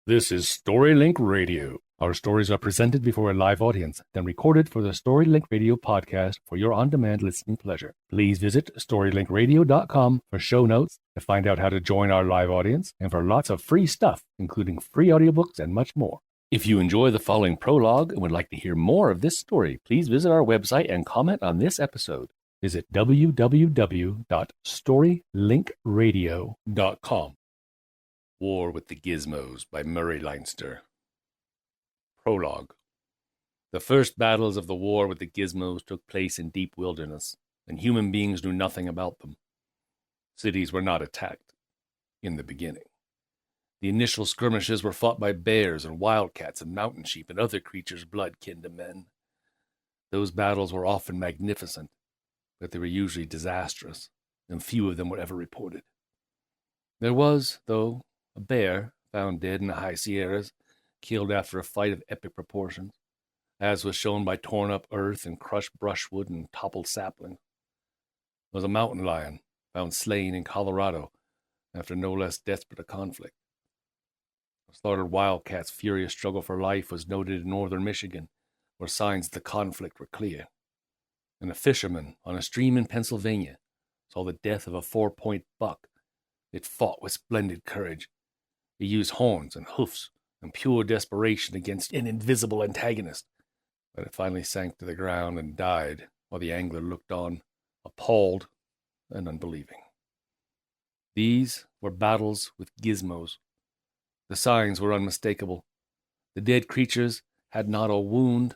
This is StoryLink Radio. Our stories are presented before a live audience, then recorded for the StoryLink Radio podcast for your on-demand listening pleasure. Please visit StoryLinkRadio.com for show notes, to find out how to join our live audience, and for lots of free stuff, including free audiobooks and much more. If you enjoy the following prologue and would like to hear more of this story, please visit our website and comment on this episode. Visit www.storylinkradio.com. War with the Gizmos by Murray Leinster. Prologue. The first battles of the war with the Gizmos took place in deep wilderness, and human beings knew nothing about them. Cities were not attacked in the beginning. The initial skirmishes were fought by bears and wildcats and mountain sheep and other creatures blood kin to men. Those battles were often magnificent, but they were usually disastrous, and few of them were ever reported. There was, though, a bear found dead in the high Sierras, killed after a fight of epic proportions, as was shown by torn-up earth and crushed brushwood and toppled saplings. There was a mountain lion found slain in Colorado after no less desperate a conflict. A slaughtered wildcat's furious struggle for life was noted in northern Michigan, where signs of the conflict were clear. And a fisherman on a stream in Pennsylvania saw the death of a 4-point buck. It fought with splendid courage. It used horns and hoofs and pure desperation against an invisible antagonist, but it finally sank to the ground and died while the angler looked on, appalled and unbelieving. These were battles with gizmos. The signs were unmistakable. The dead creatures had not a wound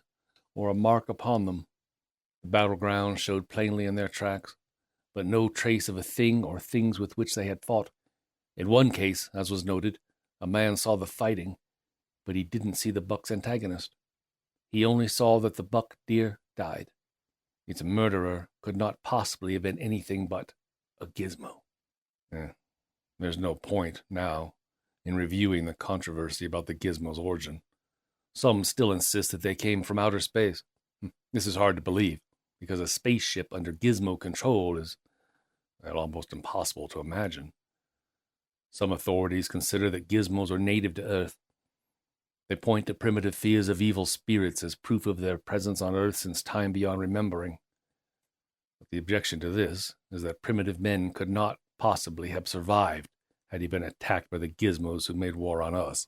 or a mark upon them. The battleground showed plainly in their tracks, but no trace of a thing or things with which they had fought. In one case, as was noted, a man saw the fighting, but he didn't see the buck's antagonist. He only saw that the buck deer died. Its murderer could not possibly have been anything but a gizmo. There's no point, now, in reviewing the controversy about the gizmo's origin. Some still insist that they came from outer space. This is hard to believe, because a spaceship under gizmo control is almost impossible to imagine. Some authorities consider that gizmos are native to Earth. They point to primitive fears of evil spirits as proof of their presence on Earth since time beyond remembering. But the objection to this is that primitive men could not possibly have survived had he been attacked by the gizmos who made war on us.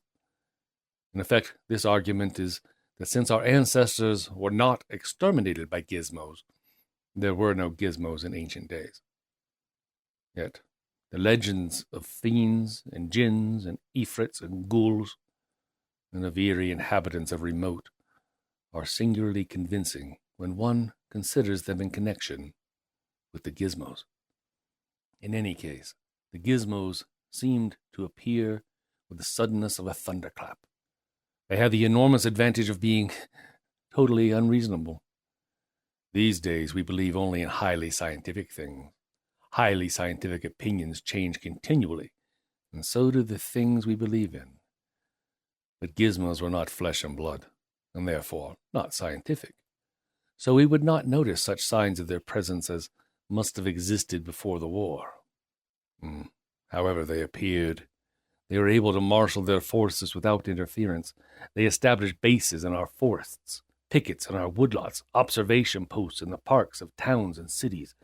In effect, this argument is that since our ancestors were not exterminated by gizmos, there were no gizmos in ancient days. Yet, the legends of fiends and jinns and ifrits and ghouls and of eerie inhabitants of remote are singularly convincing when one considers them in connection with the gizmos. In any case, the gizmos seemed to appear with the suddenness of a thunderclap. They had the enormous advantage of being totally unreasonable. These days we believe only in highly scientific things. Highly scientific opinions change continually, and so do the things we believe in. But gizmos were not flesh and blood, and therefore not scientific. So we would not notice such signs of their presence as must have existed before the war. However they appeared, they were able to marshal their forces without interference. They established bases in our forests, pickets in our woodlots, observation posts in the parks of towns and cities.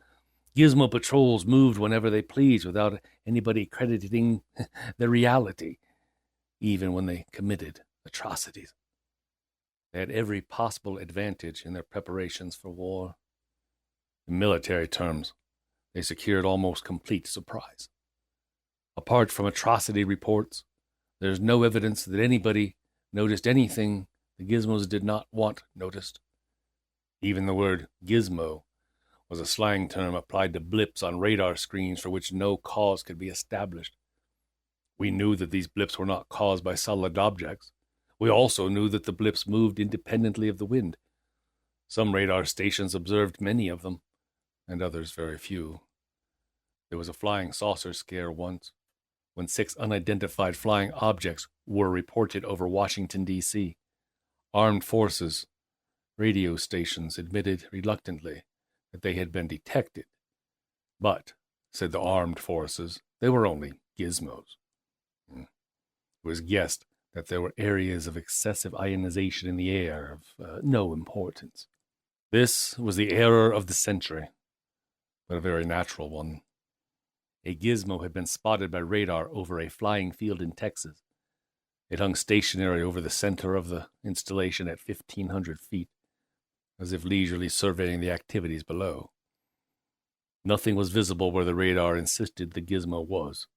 Gizmo patrols moved whenever they pleased without anybody crediting their reality, even when they committed atrocities. They had every possible advantage in their preparations for war. In military terms, they secured almost complete surprise. Apart from atrocity reports, there is no evidence that anybody noticed anything the gizmos did not want noticed. Even the word gizmo was a slang term applied to blips on radar screens for which no cause could be established. We knew that these blips were not caused by solid objects. We also knew that the blips moved independently of the wind. Some radar stations observed many of them, and others very few. There was a flying saucer scare once, when 6 unidentified flying objects were reported over Washington, D.C. Armed forces, radio stations admitted reluctantly that they had been detected. But, said the armed forces, they were only gizmos. It was guessed that there were areas of excessive ionization in the air of no importance. This was the error of the century, but a very natural one. A gizmo had been spotted by radar over a flying field in Texas. It hung stationary over the center of the installation at 1,500 feet, as if leisurely surveying the activities below. Nothing was visible where the radar insisted the gizmo was.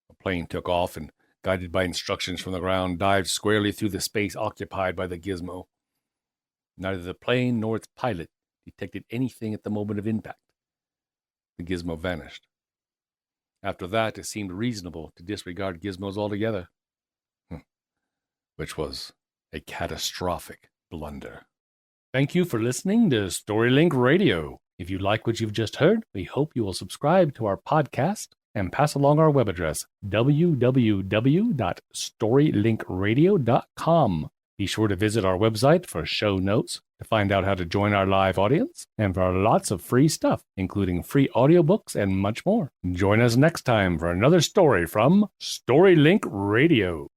The plane took off and, guided by instructions from the ground, dived squarely through the space occupied by the gizmo. Neither the plane nor its pilot detected anything at the moment of impact. The gizmo vanished. After that, it seemed reasonable to disregard gizmos altogether, which was a catastrophic blunder. Thank you for listening to StoryLink Radio. If you like what you've just heard, we hope you will subscribe to our podcast and pass along our web address, www.storylinkradio.com. Be sure to visit our website for show notes, to find out how to join our live audience, and for lots of free stuff, including free audiobooks and much more. Join us next time for another story from StoryLink Radio.